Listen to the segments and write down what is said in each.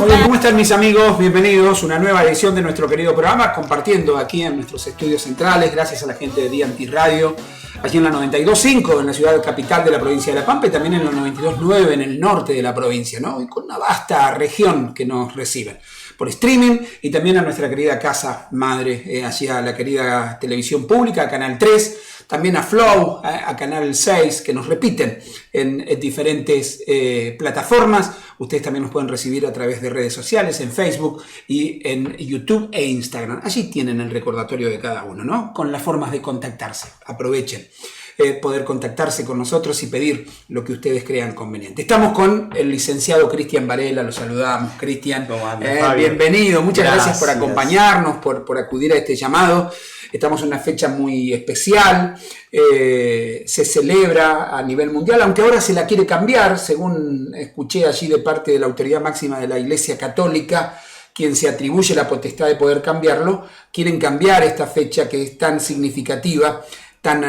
Hola, ¿cómo están mis amigos? Bienvenidos a una nueva edición de nuestro querido programa, compartiendo aquí en nuestros estudios centrales, gracias a la gente de D&T Radio, aquí en la 92.5 en la ciudad capital de la provincia de La Pampa y también en la 92.9 en el norte de la provincia, ¿no? Y con una vasta región que nos reciben por streaming y también a nuestra querida casa madre, hacia la querida televisión pública, Canal 3, también a Flow, a Canal 6, que nos repiten en diferentes plataformas. Ustedes también nos pueden recibir a través de redes sociales, en Facebook y en YouTube e Instagram. Allí tienen el recordatorio de cada uno, ¿no? Con las formas de contactarse. Aprovechen poder contactarse con nosotros y pedir lo que ustedes crean conveniente. Estamos con el licenciado Cristian Varela, lo saludamos. Cristian, bienvenido, muchas gracias por acompañarnos, por acudir a este llamado. Estamos en una fecha muy especial, se celebra a nivel mundial, aunque ahora se la quiere cambiar, según escuché allí de parte de la autoridad máxima de la Iglesia Católica, quien se atribuye la potestad de poder cambiarlo. Quieren cambiar esta fecha que es tan significativa, tan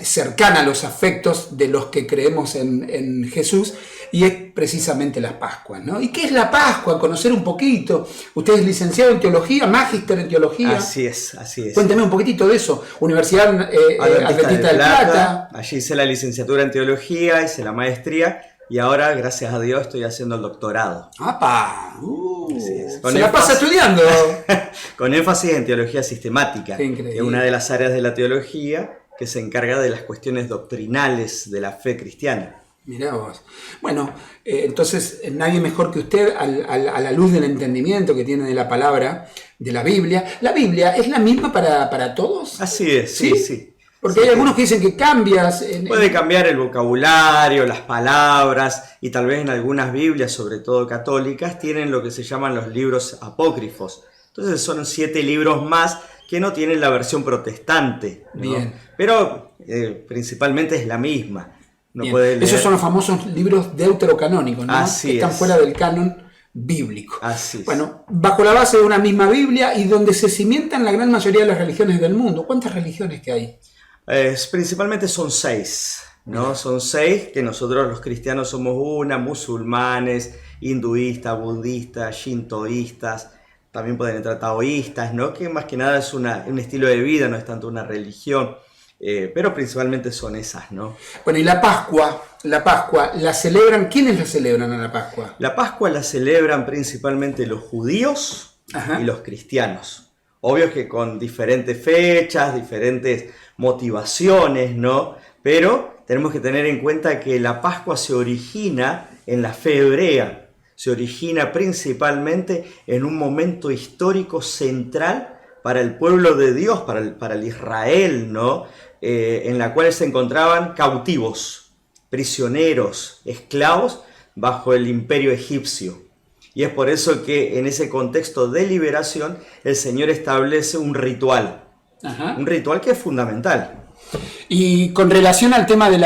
cercana a los afectos de los que creemos en Jesús, y es precisamente la Pascua, ¿no? ¿Y qué es la Pascua? Conocer un poquito. Usted es licenciado en teología, magíster en teología. Así es, así es. Cuénteme un poquitito de eso. Universidad Adventista del Plata. Allí hice la licenciatura en teología, hice la maestría y ahora, gracias a Dios, estoy haciendo el doctorado. ¡Apa! Se la pasa estudiando. Con énfasis en teología sistemática, Qué increíble. Que es una de las áreas de la teología que se encarga de las cuestiones doctrinales de la fe cristiana. Mirá vos. Bueno, entonces nadie mejor que usted a la luz del entendimiento que tiene de la palabra, de la Biblia. ¿La Biblia es la misma para todos? Así es, sí. Porque hay algunos que dicen que cambias. Puede cambiar el vocabulario, las palabras, y tal vez en algunas Biblias, sobre todo católicas, tienen lo que se llaman los libros apócrifos. Entonces son 7 libros más que no tienen la versión protestante, ¿no? Bien. Pero principalmente es la misma. No puede leer. Esos son los famosos libros deuterocanónicos, ¿no? Así que están es. Fuera del canon bíblico. Así es. Bueno, bajo la base de una misma Biblia y donde se cimientan la gran mayoría de las religiones del mundo. ¿Cuántas religiones que hay? Principalmente son 6, ¿no? Bien. Son 6 que nosotros los cristianos somos una: musulmanes, hinduistas, budistas, shintoístas, también pueden entrar taoístas, ¿no? Que más que nada es un estilo de vida, no es tanto una religión. Pero principalmente son esas, ¿no? Bueno, y la Pascua, ¿la celebran? ¿Quiénes la celebran a la Pascua? La Pascua la celebran principalmente los judíos. Ajá. Y los cristianos. Obvio que con diferentes fechas, diferentes motivaciones, ¿no? Pero tenemos que tener en cuenta que la Pascua se origina en la fe hebrea. Se origina principalmente en un momento histórico central para el pueblo de Dios, para el Israel, ¿no? En la cual se encontraban cautivos, prisioneros, esclavos bajo el imperio egipcio. Y es por eso que en ese contexto de liberación el Señor establece un ritual. Ajá. Un ritual que es fundamental. Y con relación al tema de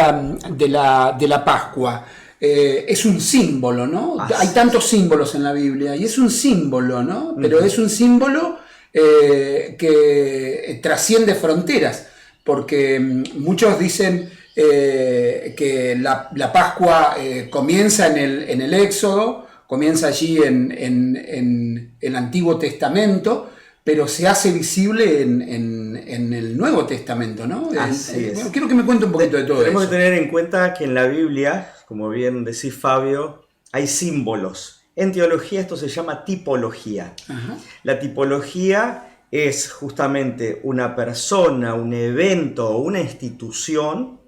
la Pascua, es un símbolo, ¿no? Hay tantos símbolos en la Biblia y es un símbolo, ¿no? Pero es un símbolo que trasciende fronteras, porque muchos dicen que la Pascua comienza en el Éxodo, comienza allí en el Antiguo Testamento, pero se hace visible en el Nuevo Testamento, ¿no? Así es. Bueno, quiero que me cuente un poquito de todo Tenemos eso. que tener en cuenta que en la Biblia, como bien decís Fabio, hay símbolos. En teología esto se llama tipología. Ajá. La tipología es justamente una persona, un evento o una institución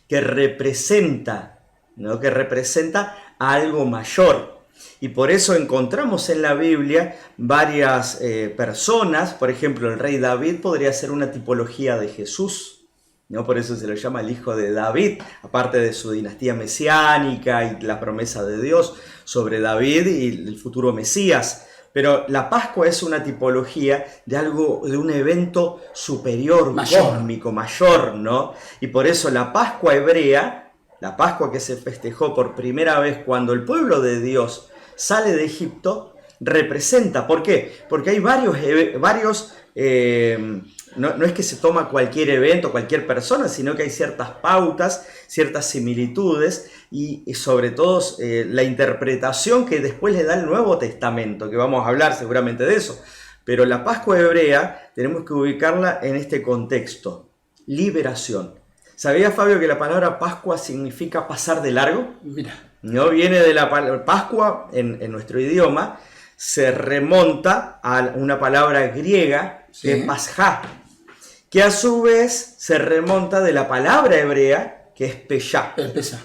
que representa, ¿no? Que representa a algo mayor. Y por eso encontramos en la Biblia varias personas. Por ejemplo, el rey David podría ser una tipología de Jesús, ¿no? Por eso se lo llama el hijo de David, aparte de su dinastía mesiánica y la promesa de Dios sobre David y el futuro Mesías. Pero la Pascua es una tipología de algo, de un evento superior, cósmico, mayor, ¿no? Y por eso la Pascua hebrea, la Pascua que se festejó por primera vez cuando el pueblo de Dios sale de Egipto, representa. ¿Por qué? Porque hay varios no es que se toma cualquier evento, cualquier persona, sino que hay ciertas pautas, ciertas similitudes y sobre todo la interpretación que después le da el Nuevo Testamento, que vamos a hablar seguramente de eso. Pero la Pascua hebrea tenemos que ubicarla en este contexto, liberación. ¿Sabía, Fabio, que la palabra Pascua significa pasar de largo? Mira. No viene de la palabra Pascua en nuestro idioma, se remonta a una palabra griega, Sí. que es Pasjá, que a su vez se remonta de la palabra hebrea, que es Peshá.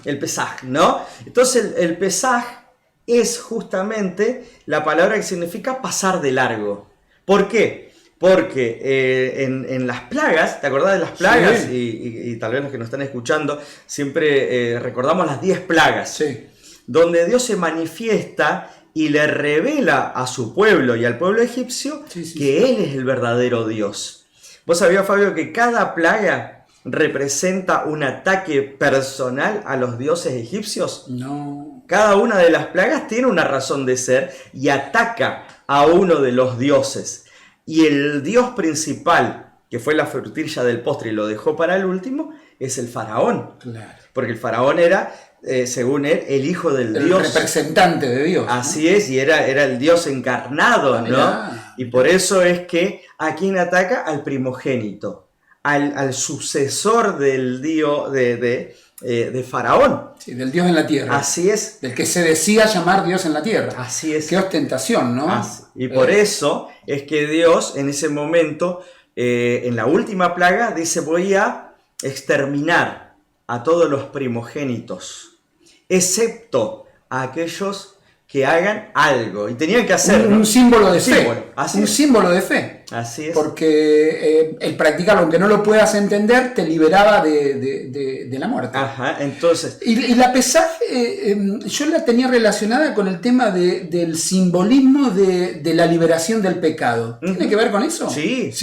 El Pesaj, ¿no? Entonces el Pesaj es justamente la palabra que significa pasar de largo. ¿Por qué? Porque en las plagas, ¿te acordás de las plagas? Sí. Y tal vez los que nos están escuchando, siempre recordamos las 10 plagas. Sí. Donde Dios se manifiesta y le revela a su pueblo y al pueblo egipcio que Él es el verdadero Dios. ¿Vos sabías, Fabio, que cada plaga representa un ataque personal a los dioses egipcios? No. Cada una de las plagas tiene una razón de ser y ataca a uno de los dioses. Y el dios principal, que fue la frutilla del postre y lo dejó para el último, es el faraón. Claro. Porque el faraón era, según él, el hijo del Dios. El representante de Dios. Así es, y era el Dios encarnado, ¿no? Y por eso es que ¿a quién ataca? Al primogénito, al sucesor del Dios de Faraón. Sí, del Dios en la tierra. Así es. Del que se decía llamar Dios en la tierra. Así es. Qué ostentación, ¿no? Y por eso es que Dios en ese momento, en la última plaga, dice: voy a exterminar a todos los primogénitos, excepto a aquellos que hagan algo. Y tenían que hacer un símbolo de fe. Un símbolo de fe. Así es. Porque el practicarlo, aunque no lo puedas entender, te liberaba de la muerte. Ajá, entonces. Y la Pesaj, yo la tenía relacionada con el tema del simbolismo de la liberación del pecado. ¿Tiene que ver con eso? Sí,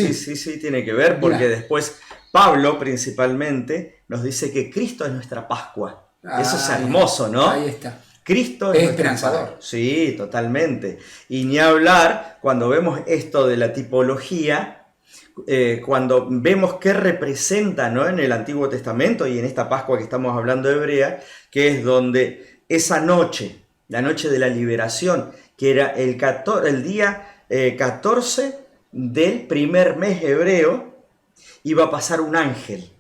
tiene que ver, porque después Pablo principalmente nos dice que Cristo es nuestra Pascua. Eso es hermoso, ¿no? Ahí está. Cristo es esperanzador. Sí, totalmente. Y ni hablar cuando vemos esto de la tipología, cuando vemos qué representa, ¿no?, en el Antiguo Testamento y en esta Pascua que estamos hablando hebrea, que es donde esa noche, la noche de la liberación, que era el día 14 del primer mes hebreo, iba a pasar un ángel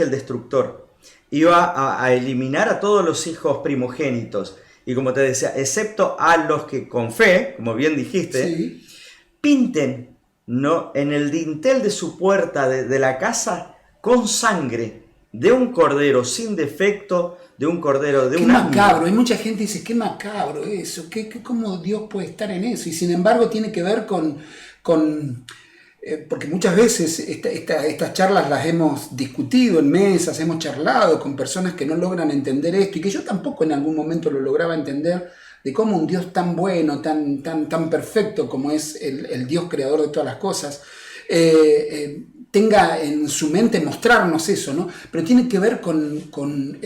destructor. Iba a eliminar a todos los hijos primogénitos. Y como te decía, excepto a los que con fe, como bien dijiste, pinten, ¿no?, en el dintel de su puerta de la casa con sangre de un cordero sin defecto, de un cordero de un año. Qué macabro. Hay mucha gente que dice, qué macabro eso, ¿cómo Dios puede estar en eso? Y sin embargo tiene que ver con porque muchas veces estas charlas las hemos discutido en mesas, hemos charlado con personas que no logran entender esto y que yo tampoco en algún momento lo lograba entender, de cómo un Dios tan bueno, tan perfecto como es el Dios creador de todas las cosas, tenga en su mente mostrarnos eso, ¿no? Pero tiene que ver con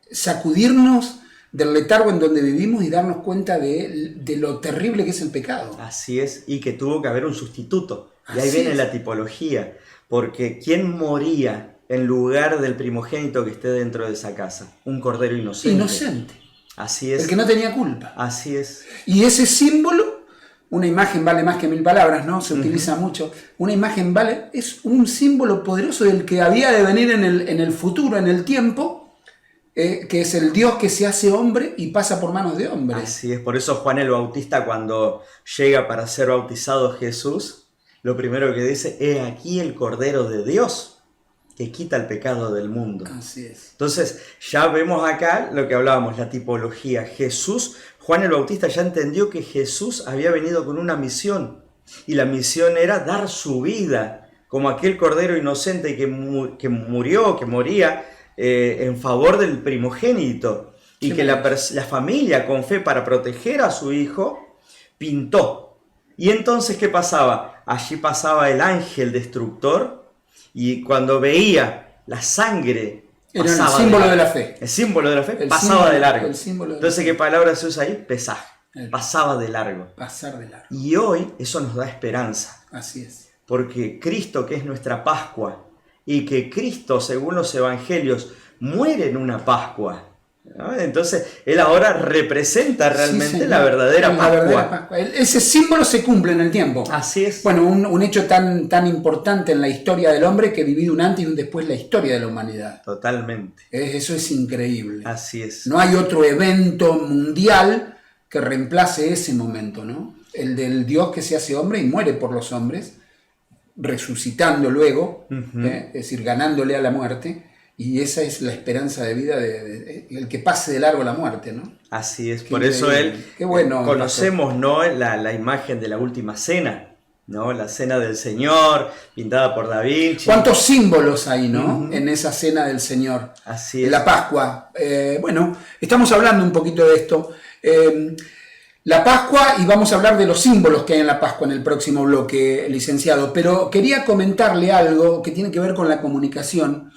sacudirnos del letargo en donde vivimos y darnos cuenta de lo terrible que es el pecado. Así es, y que tuvo que haber un sustituto. Y ahí viene la tipología, porque ¿quién moría en lugar del primogénito que esté dentro de esa casa? Un cordero inocente. Inocente. Así es. El que no tenía culpa. Así es. Y ese símbolo, una imagen vale más que 1000 palabras, ¿no? Se utiliza mucho. Una imagen es un símbolo poderoso del que había de venir en el futuro, en el tiempo, que es el Dios que se hace hombre y pasa por manos de hombres. Así es, por eso Juan el Bautista, cuando llega para ser bautizado Jesús, lo primero que dice: he aquí el Cordero de Dios que quita el pecado del mundo. Así es. Entonces ya vemos acá lo que hablábamos, la tipología. Juan el Bautista ya entendió que Jesús había venido con una misión, y la misión era dar su vida como aquel Cordero inocente que moría en favor del primogénito, y que la familia, con fe, para proteger a su hijo, pintó. Y entonces, ¿qué pasaba? Allí pasaba el ángel destructor, y cuando veía la sangre, era el símbolo de la fe. El símbolo de la fe pasaba de largo. Entonces, ¿qué palabra se usa ahí? Pesaj. Pasaba de largo. Pasar de largo. Y hoy eso nos da esperanza. Así es. porque Cristo, que es nuestra Pascua, y que Cristo, según los evangelios, muere en una Pascua, ¿no? Entonces, Él ahora representa realmente la verdadera Pascua. Ese símbolo se cumple en el tiempo. Así es. Bueno, un hecho tan importante en la historia del hombre que ha vivido un antes y un después en la historia de la humanidad. Totalmente. Eso es increíble. Así es. No hay otro evento mundial que reemplace ese momento, ¿no? El del Dios que se hace hombre y muere por los hombres, resucitando luego, es decir, ganándole a la muerte. Y esa es la esperanza de vida el que pase de largo la muerte, ¿no? Así es, Qué por eso Qué bueno, conocemos, ¿no?, la imagen de la última cena, ¿no? La cena del Señor, pintada por Da Vinci. ¿Cuántos símbolos hay, ¿no? En esa cena del Señor. Así es. La Pascua. Bueno, estamos hablando un poquito de esto. La Pascua, y vamos a hablar de los símbolos que hay en la Pascua en el próximo bloque, licenciado. Pero quería comentarle algo que tiene que ver con la comunicación.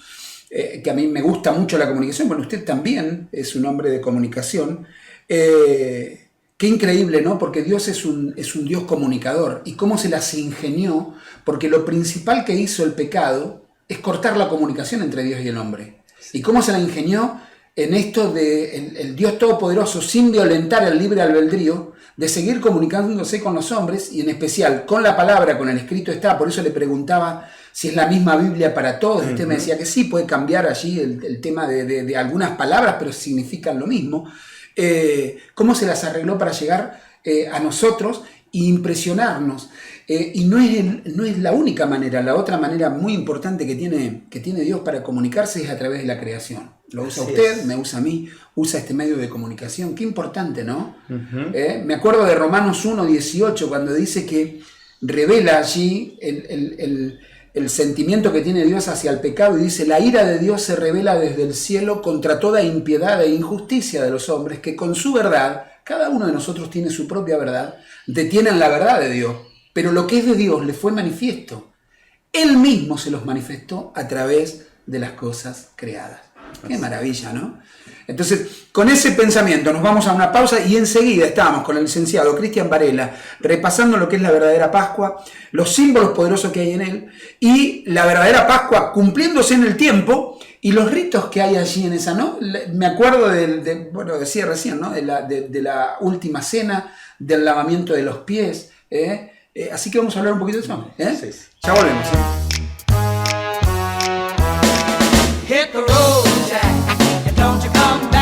Que a mí me gusta mucho la comunicación, bueno, usted también es un hombre de comunicación. Qué increíble, ¿no? Porque Dios es un Dios comunicador. Y cómo se las ingenió, porque lo principal que hizo el pecado es cortar la comunicación entre Dios y el hombre. Y cómo se la ingenió en esto de el Dios Todopoderoso, sin violentar el libre albedrío, de seguir comunicándose con los hombres, y en especial con la palabra, con el escrito está. Por eso le preguntaba si es la misma Biblia para todos. Usted me decía que sí, puede cambiar allí el tema de algunas palabras, pero significan lo mismo. ¿Cómo se las arregló para llegar a nosotros e impresionarnos? Y no es la única manera. La otra manera muy importante que tiene Dios para comunicarse es a través de la creación. Lo usa usted, me usa a mí, usa este medio de comunicación. Qué importante, ¿no? Me acuerdo de Romanos 1:18, cuando dice que revela allí el sentimiento que tiene Dios hacia el pecado, y dice: la ira de Dios se revela desde el cielo contra toda impiedad e injusticia de los hombres, que con su verdad, cada uno de nosotros tiene su propia verdad, detienen la verdad de Dios, pero lo que es de Dios le fue manifiesto. Él mismo se los manifestó a través de las cosas creadas. Qué maravilla, ¿no? Entonces, con ese pensamiento nos vamos a una pausa y enseguida estamos con el licenciado Cristian Varela repasando lo que es la verdadera Pascua, los símbolos poderosos que hay en él y la verdadera Pascua cumpliéndose en el tiempo y los ritos que hay allí en esa, ¿no? Me acuerdo bueno, decía recién, ¿no? De la última cena, del lavamiento de los pies, así que vamos a hablar un poquito de eso, Sí. Ya volvemos, Hit the road, Jack.